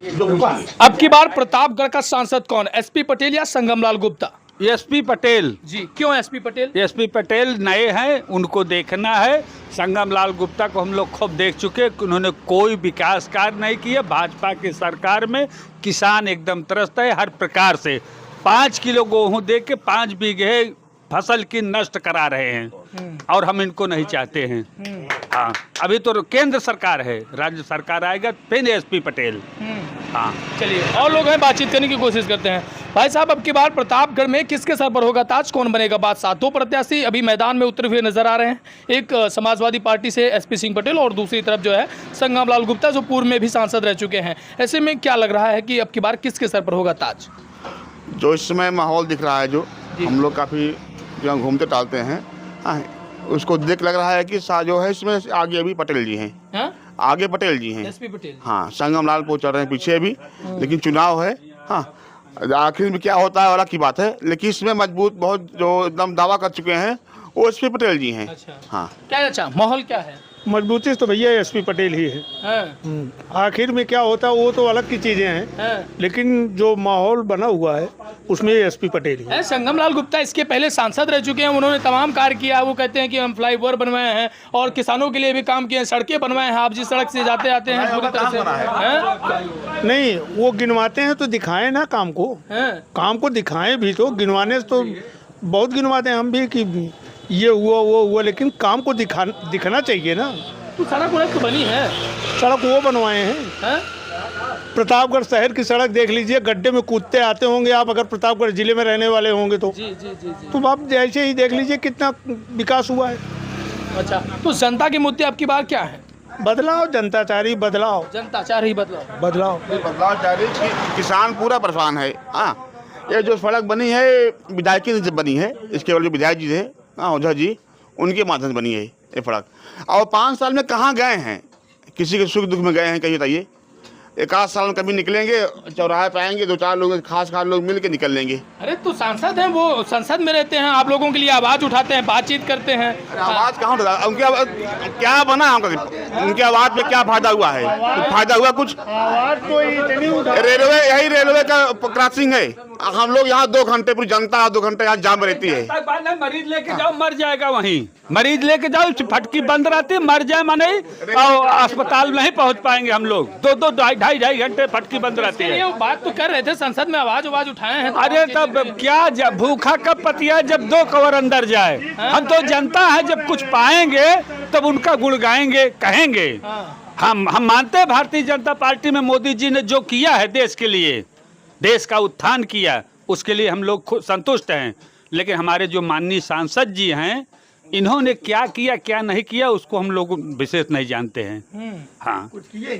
अब की बार प्रतापगढ़ का सांसद कौन, एसपी पटेल या संगमलाल गुप्ता? एसपी पटेल जी, क्यों एसपी पटेल? एसपी पटेल नए हैं, उनको देखना है। संगमलाल गुप्ता को हम लोग खूब देख चुके, उन्होंने कोई विकास कार्य नहीं किया। भाजपा की सरकार में किसान एकदम त्रस्त है हर प्रकार से। 5 किलो गेहूँ दे के 5 बीघे फसल की नष्ट करा रहे हैं और हम इनको नहीं चाहते हैं। हाँ, अभी तो केंद्र सरकार है, राज्य सरकार आएगा फिर एसपी पटेल। हाँ, चलिए और लोग हैं, बातचीत करने की कोशिश करते हैं। भाई साहब, अब की बार प्रतापगढ़ में किसके सर पर होगा ताज, कौन बनेगा बादशाह? 2 प्रत्याशी अभी मैदान में उतरे हुए नजर आ रहे हैं। एक समाजवादी पार्टी से एसपी सिंह पटेल और दूसरी तरफ जो है संगमलाल गुप्ता, जो पूर्व में भी सांसद रह चुके हैं। ऐसे में क्या लग रहा है कि अब की बार किसके सर पर होगा ताज? जो इस समय माहौल दिख रहा है, जो हम लोग काफ़ी जहाँ घूमते टहलते हैं, हाँ, उसको देख लग रहा है कि जो है इसमें आगे अभी पटेल जी हैं। हाँ? आगे पटेल जी हैं, एसपी पटेल। हाँ, संगमलाल को चल रहे हैं पीछे भी, लेकिन चुनाव है। हाँ, आखिर में क्या होता है अलग की बात है, लेकिन इसमें मजबूत बहुत जो एकदम दावा कर चुके हैं वो एसपी पटेल जी हैं। अच्छा, हाँ, क्या अच्छा माहौल क्या है? मजबूती तो भैया एसपी पटेल ही है। हाँ? आखिर में क्या होता है वो तो अलग की चीजें हैं, हाँ? लेकिन जो माहौल बना हुआ है उसमें एसपी पटेल ही है। संगमलाल गुप्ता इसके पहले सांसद रह चुके हैं, उन्होंने तमाम कार्य किया। वो कहते हैं कि हम फ्लाईओवर बनवाए हैं और किसानों के लिए भी काम किए हैं, सड़कें बनवाए हैं। आप जिस सड़क से जाते आते हैं पूरी तरह से हैं? नहीं, वो गिनवाते हैं तो दिखाएं ना काम को, हैं? काम को दिखाएं भी तो। गिनवाने से तो बहुत गिनवाते हैं हम भी कि ये हुआ वो हुआ, लेकिन काम को दिखना चाहिए ना। तो सड़क वड़क तो बनी है, सड़क वो बनवाए हैं। हैं? प्रतापगढ़ शहर की सड़क देख लीजिए, गड्ढे में कूदते आते होंगे आप, अगर प्रतापगढ़ जिले में रहने वाले होंगे तो। जी जी जी जी। तो आप जैसे ही देख लीजिए कितना विकास हुआ है। अच्छा, तो जनता के मुद्दे अब की बार क्या है? बदलाव, जनता चाह रही बदलाव, जनता चाह रही बदलाव। बदलाव। बदलाव चाह रही कि किसान पूरा परेशान है। हाँ, ये जो सड़क बनी है विधायक से बनी है, इसके बाद जो विधायक जी थे, हाँ, ओझा जी, उनके माध्यम से बनी है ये सड़क। और 5 साल में कहाँ गए हैं, किसी के सुख दुख में गए हैं कहीं बताइए? 1 साल में कभी निकलेंगे, चौराहे पे आएंगे, 2-4 लोग खास लोग मिल के निकल लेंगे। अरे तो सांसद हैं, वो संसद में रहते हैं, आप लोगों के लिए आवाज उठाते हैं, बातचीत करते हैं। आवाज कहाँ उठा, उनकी क्या बना है उनका, उनकी आवाज पे क्या फायदा हुआ है? फायदा हुआ कुछ? आवाज तो इतनी रेलवे, यही रेलवे का क्रॉसिंग है। हम लोग यहाँ 2 घंटे, पूरी जनता 2 घंटे यहाँ जाम रहती है। मरीज लेके जाओ मर जाएगा, वहीं मरीज लेके जाओ, फटकी बंद रहती मर जाए माने, और अस्पताल नहीं पहुंच पाएंगे हम लोग। 2-2 ढाई घंटे फटकी बंद रहती है। ये बात तो कर रहे थे, संसद में आवाज उठाए हैं। अरे तब क्या भूखा कब पतिया जब 2 कवर अंदर जाए। हम तो जनता है, जब कुछ पाएंगे तब उनका गुण गाएंगे, कहेंगे। हम मानते हैं भारतीय जनता पार्टी में मोदी जी ने जो किया है देश के लिए, देश का उत्थान किया, उसके लिए हम लोग खुद संतुष्ट हैं। लेकिन हमारे जो माननीय सांसद जी हैं, इन्होंने क्या किया क्या नहीं किया उसको हम लोग विशेष नहीं जानते हैं। हाँ,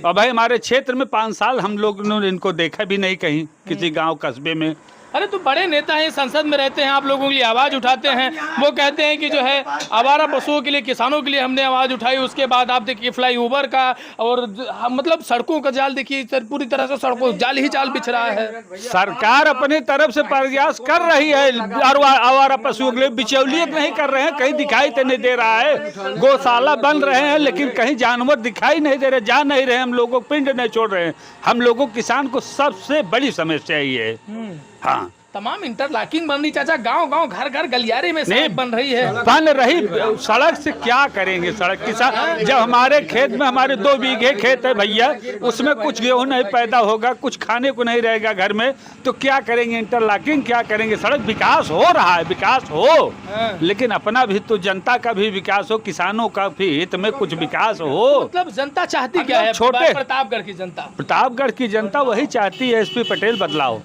और भाई हमारे क्षेत्र में 5 साल हम लोग ने इनको देखा भी नहीं कहीं किसी गांव कस्बे में। अरे तो बड़े नेता हैं, संसद में रहते हैं, आप लोगों के लिए आवाज उठाते हैं। वो कहते हैं कि जो है आवारा पशुओं के लिए, किसानों के लिए हमने आवाज उठाई। उसके बाद आप देखिए फ्लाईओवर का, और मतलब सड़कों का जाल देखिए, पूरी तरह से सड़कों जाल ही जाल बिछ रहा है। सरकार अपनी तरफ से प्रयास कर रही है, और आवारा पशुओं के लिए बिचौलियत नहीं कर रहे हैं, कहीं दिखाई तो नहीं दे रहा है। गौशाला बन रहे हैं लेकिन कहीं जानवर दिखाई नहीं दे रहे, जा नहीं रहे, हम लोगों को पिंड नहीं छोड़ रहे हैं। हम लोगों किसान को सबसे बड़ी समस्या ही है। हाँ, तमाम इंटरलॉकिंग बन रही चाचा, गांव घर घर गलियारे में सड़क बन रही है। बन रही सड़क से क्या करेंगे? सड़क किसान, जब हमारे खेत में हमारे 2 बीघे खेत है भैया, उसमें कुछ गेहूं नहीं पैदा होगा, कुछ खाने को नहीं रहेगा घर में, तो क्या करेंगे? इंटरलॉकिंग क्या करेंगे? सड़क विकास हो रहा है, विकास हो, लेकिन अपना भी तो, जनता का भी विकास हो, किसानों का भी हित में कुछ विकास हो। मतलब जनता चाहती क्या है? छोटे प्रतापगढ़ की जनता, प्रतापगढ़ की जनता वही चाहती है, एसपी पटेल बदलाव।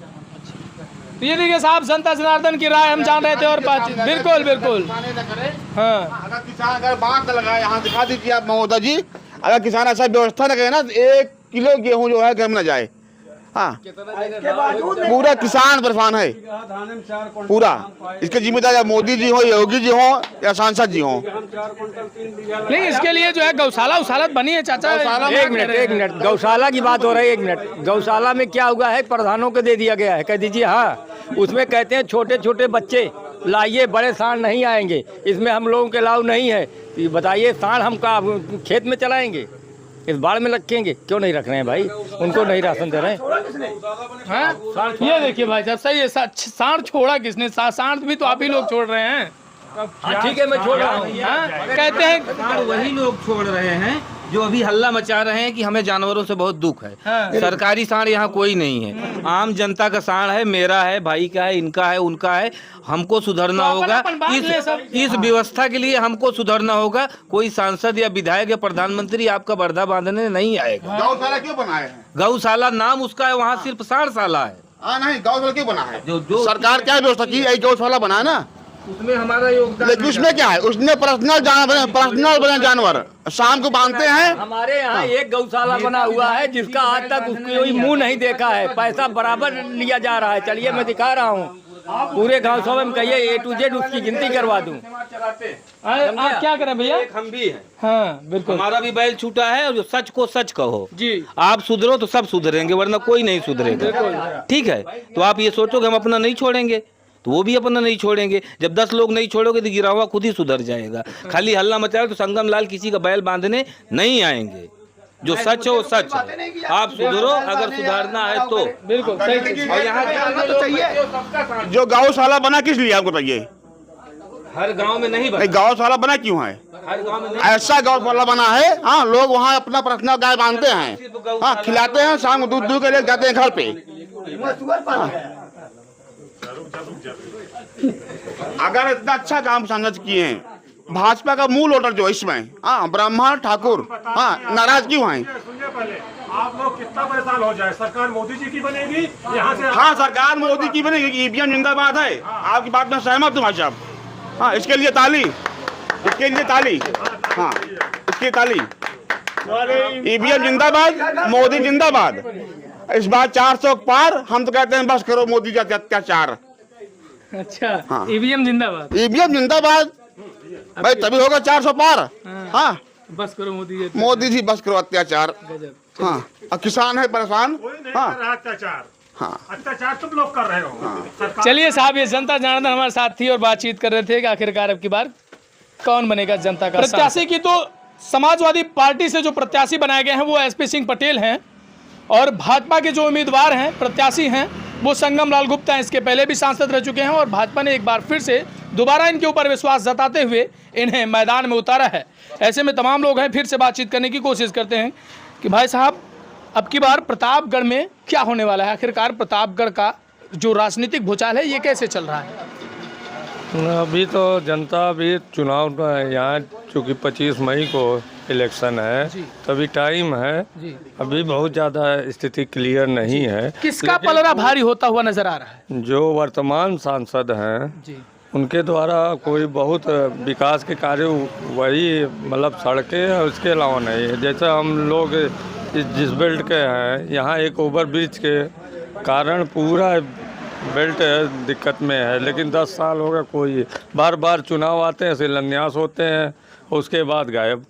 तो ये देखिए साहब, जनता जनार्दन की राय हम जान रहे थे और बातचीत बिल्कुल बिल्कुल। हाँ, अगर किसान अगर बांध लगाए, यहाँ दिखा दीजिए आप महोदय जी, अगर किसान ऐसा व्यवस्था न करे ना, 1 किलो गेहूँ जो है घर में न जाए। हाँ, पूरा किसान परेशान है पूरा। इसके जिम्मेदार मोदी जी हो, योगी जी हो या सांसद जी हो। नहीं, इसके लिए जो है गौशाला उसालत बनी है चाचा। एक मिनट, गौशाला की बात हो रही है। 1 मिनट, गौशाला में क्या हुआ है? प्रधानों को दे दिया गया है, कह दीजिए। हाँ, उसमें कहते हैं छोटे छोटे बच्चे लाइए, बड़े सांड नहीं आएंगे, इसमें हम लोगों के अलाउ नहीं है। बताइए, सांड हम का खेत में चलाएंगे? इस बाढ़ में रखेंगे, क्यों नहीं रख रहे हैं भाई, उनको नहीं राशन दे रहे हैं। हाँ? ये देखिए भाई साहब, सही है, सांड छोड़ा किसने? सांड भी तो आप ही लोग छोड़ रहे हैं। ठीक है, मैं छोड़ रहा हूँ। कहते हैं सांड वही लोग छोड़ रहे हैं जो अभी हल्ला मचा रहे हैं कि हमें जानवरों से बहुत दुख है। सरकारी सांड यहाँ कोई नहीं है, आम जनता का सांड है, मेरा है, भाई का है, इनका है, उनका है। हमको सुधरना होगा, इस व्यवस्था के लिए हमको सुधरना होगा। कोई सांसद या विधायक या प्रधानमंत्री आपका बर्दा बांधने नहीं आएगा। गौशाला क्यों बनाए हैं? गौशाला नाम उसका है, वहाँ सिर्फ सांडशाला है। नहीं, गौशाला क्यों बना है? जो सरकार क्या व्यवस्था की? यही गौशाला बना है ना, उसमें हमारा योगदान। लेकिन उसमें क्या है? उसने पर्सनल बने जानवर शाम को बांधते हैं। हमारे यहाँ एक गौशाला बना हुआ है जिसका आज तक कोई मुंह नहीं देखा है, पैसा बराबर लिया जा रहा है। चलिए मैं दिखा रहा हूँ, पूरे गांव सभा में कहिए A to Z उसकी गिनती करवा दूं। आप क्या करें भैया? हम भी हैं। हाँ बिल्कुल, हमारा भी बैल छूटा है, और जो सच को सच कहो जी। आप सुधरो तो सब सुधरेंगे, वरना कोई नहीं सुधरेगा। ठीक है, तो आप ये सोचो कि हम अपना नहीं छोड़ेंगे, तो वो भी अपना नहीं छोड़ेंगे। जब 10 लोग नहीं छोड़ोगे तो गिरा हुआ खुद ही सुधर जाएगा। खाली हल्ला मचाओ तो संगम लाल किसी का बैल बांधने नहीं आएंगे। जो सच है वो सच है, आप सुधरो अगर सुधारना है तो। बिल्कुल सही। और यहाँ तो चाहिए, जो गौशाला बना किस लिए आपको चाहिए? हर गांव में नहीं बना, गौशाला बना क्यों है? हर गांव में ऐसा गौशाला बना है, हाँ, लोग वहाँ अपना पर्सनल गाय बांधते हैं, हाँ, खिलाते हैं, शाम को दूध के लिए जाते हैं घर पे। अगर इतना अच्छा काम सांसद किए हैं, भाजपा का मूल वोटर जो इसमें, हाँ, ब्राह्मण ठाकुर, हाँ, नाराज क्यों हैं? सुनिए पहले, आप लोग कितना परेशान हो जाए, सरकार मोदी जी की बनेगी यहाँ से। हाँ, सरकार मोदी की बनेगी, ईवीएम जिंदाबाद है। आपकी बात में सहमत हूँ भाई साहब। हाँ, इसके लिए ताली, इसके लिए ताली, हाँ, इसकी ताली। ईवीएम जिंदाबाद, मोदी जिंदाबाद। इस बार 400 पार। हम तो कहते हैं बस करो मोदी का अत्याचार। अच्छा, हाँ। ईवीएम जिंदाबाद, ईवीएम जिंदाबाद भाई, तभी होगा 400 पार। हाँ, बस करो मोदी जी, मोदी जी बस करो अत्याचार। हाँ, और किसान है परेशान। कोई नहीं हाँ, कर रहा अत्याचार। हाँ, अत्याचार तुम लोग कर रहे हो। सरकार चलिए साहब, ये जनता जनार्दन हमारे साथ थी और बातचीत कर रहे थे कि आखिरकार अब की बार कौन बनेगा जनता का प्रत्याशी की। तो समाजवादी पार्टी से जो प्रत्याशी बनाए गए हैं वो SP सिंह पटेल हैं, और भाजपा के जो उम्मीदवार हैं, प्रत्याशी हैं, वो संगम लाल गुप्ता हैं। इसके पहले भी सांसद रह चुके हैं और भाजपा ने एक बार फिर से दोबारा इनके ऊपर विश्वास जताते हुए इन्हें मैदान में उतारा है। ऐसे में तमाम लोग हैं फिर से बातचीत करने की कोशिश करते हैं कि भाई साहब, अब की बार प्रतापगढ़ में क्या होने वाला है? आखिरकार प्रतापगढ़ का जो राजनीतिक भूचाल है ये कैसे चल रहा है? अभी तो जनता भी चुनाव यहाँ, चूँकि 25 मई को इलेक्शन है, तभी टाइम है, अभी बहुत ज़्यादा स्थिति क्लियर नहीं है। किसका पलड़ा भारी होता हुआ नजर आ रहा है? जो वर्तमान सांसद हैं उनके द्वारा कोई बहुत विकास के कार्य, वही मतलब सड़कें और उसके अलावा नहीं है। जैसे हम लोग जिस बेल्ट के हैं, यहाँ एक ओवर ब्रिज के कारण पूरा बेल्ट दिक्कत में है, लेकिन 10 साल हो गए, कोई बार बार चुनाव आते हैं, शिलान्यास होते हैं, उसके बाद गायब,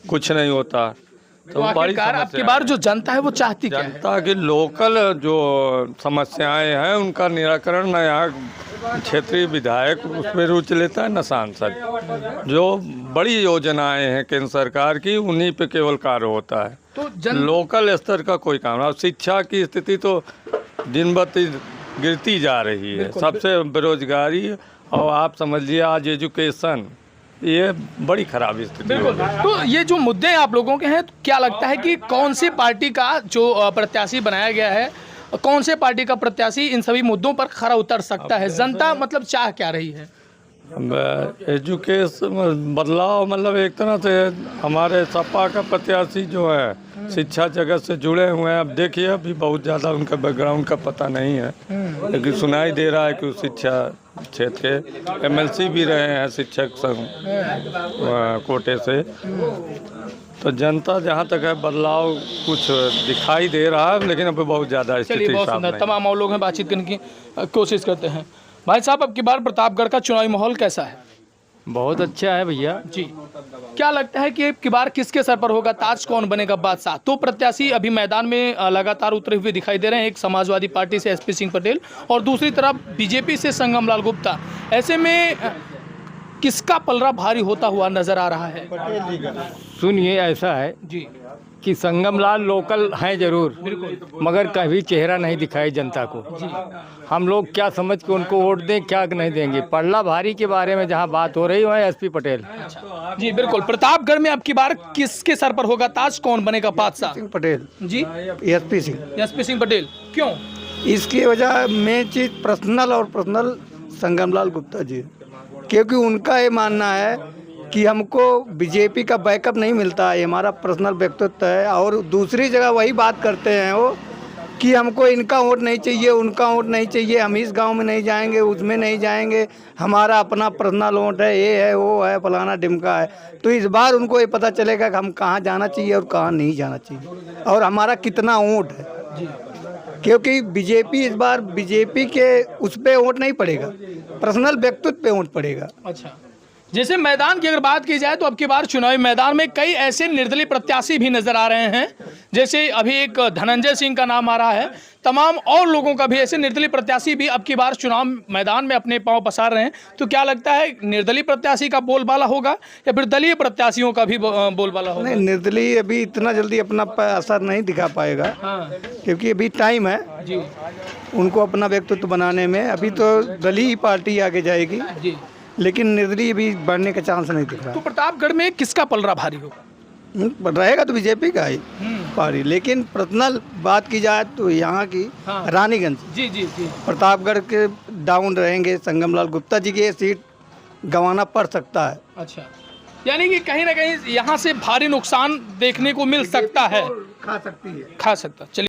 कुछ नहीं होता। तो आखिरकार अब की बार जो जनता है वो चाहती क्या है? जनता की लोकल जो समस्याएं हैं उनका निराकरण न यहाँ क्षेत्रीय विधायक उसमें रुचि लेता है, न सांसद। जो बड़ी योजनाएं हैं केंद्र सरकार की, उन्हीं पे केवल कार्य होता है। तो लोकल स्तर का कोई काम नहीं। शिक्षा की स्थिति तो दिन ब दिन गिरती जा रही है, सबसे बेरोजगारी, और आप समझिए आज एजुकेशन, ये बड़ी खराब स्थिति। बिल्कुल। तो ये जो मुद्दे आप लोगों के हैं, तो क्या लगता है कि कौन सी पार्टी का जो प्रत्याशी बनाया गया है, कौन से पार्टी का प्रत्याशी इन सभी मुद्दों पर खरा उतर सकता है? जनता मतलब चाह क्या रही है? एजुकेशन बदलाव, मतलब एक तरह से हमारे सपा का प्रत्याशी जो है शिक्षा जगत से जुड़े हुए हैं। अब देखिए, अभी बहुत ज़्यादा उनका बैकग्राउंड का पता नहीं है, लेकिन सुनाई दे रहा है कि शिक्षा क्षेत्र के MLC भी रहे हैं शिक्षक संघ कोटे से। तो जनता जहाँ तक है, बदलाव कुछ दिखाई दे रहा है, लेकिन अभी बहुत ज़्यादा स्थिति बहुत साफ सुंदर। नहीं। तमाम और लोग हैं, बातचीत करने की कोशिश करते हैं। भाई साहब, अब की बार प्रतापगढ़ का चुनावी माहौल कैसा है? बहुत अच्छा है भैया जी। क्या लगता है कि अब की बार किसके सर पर होगा ताज, कौन बनेगा बादशाह? तो प्रत्याशी अभी मैदान में लगातार उतरे हुए दिखाई दे रहे हैं। एक समाजवादी पार्टी से SP सिंह पटेल और दूसरी तरफ BJP से संगम लाल गुप्ता। ऐसे में किसका पलड़ा भारी होता हुआ नजर आ रहा है? सुनिए, ऐसा है जी, कि संगमलाल लोकल हैं जरूर, मगर कभी चेहरा नहीं दिखाई जनता को। हम लोग क्या समझ के उनको वोट दें, क्या नहीं देंगे। पल्ला भारी के बारे में जहां बात हो रही है एसपी पटेल। जी बिल्कुल। प्रतापगढ़ में अब की बार किसके सर पर होगा ताज, कौन बनेगा बादशाह? पटेल जी, एसपी सिंह। एसपी सिंह पटेल। क्यों? इसकी वजह मेन चीज पर्सनल संगमलाल गुप्ता जी, क्योंकि उनका ये मानना है कि हमको बीजेपी का बैकअप नहीं मिलता है, हमारा पर्सनल व्यक्तित्व है। और दूसरी जगह वही बात करते हैं वो कि हमको इनका वोट नहीं चाहिए, उनका वोट नहीं चाहिए, हम इस गांव में नहीं जाएंगे, उसमें नहीं जाएंगे, हमारा अपना पर्सनल वोट है, ये है वो है फलाना ढिमका है। तो इस बार उनको ये पता चलेगा कि हम कहाँ जाना चाहिए और कहाँ नहीं जाना चाहिए और हमारा कितना वोट है। क्योंकि बीजेपी इस बार बीजेपी के उस पे वोट नहीं पड़ेगा, पर्सनल व्यक्तित्व पे वोट पड़ेगा। अच्छा, जैसे मैदान की अगर बात की जाए तो अब की बार चुनावी मैदान में कई ऐसे निर्दलीय प्रत्याशी भी नजर आ रहे हैं। जैसे अभी एक धनंजय सिंह का नाम आ रहा है, तमाम और लोगों का भी, ऐसे निर्दलीय प्रत्याशी भी अब की बार चुनाव मैदान में अपने पांव पसार रहे हैं। तो क्या लगता है निर्दलीय प्रत्याशी का बोलबाला होगा या फिर दलीय प्रत्याशियों का भी बोलबाला होगा? नहीं, निर्दलीय अभी इतना जल्दी अपना असर नहीं दिखा पाएगा। क्योंकि अभी टाइम है जी उनको अपना व्यक्तित्व बनाने में। अभी तो दलीय पार्टी आगे जाएगी जी, लेकिन निर्दलीय भी बढ़ने का चांस नहीं दिख रहा। तो प्रतापगढ़ में किसका पलड़ा भारी होगा? रहेगा तो बीजेपी का ही पार्टी, लेकिन पर्सनल बात की जाए तो यहाँ की रानीगंज जी जी जी, प्रतापगढ़ के डाउन रहेंगे। संगमलाल गुप्ता जी की ये सीट गंवाना पड़ सकता है। अच्छा, यानी कि कहीं ना कहीं यहाँ से भारी नुकसान देखने को मिल सकता है, खा सकती है। खा सकता। चलिए।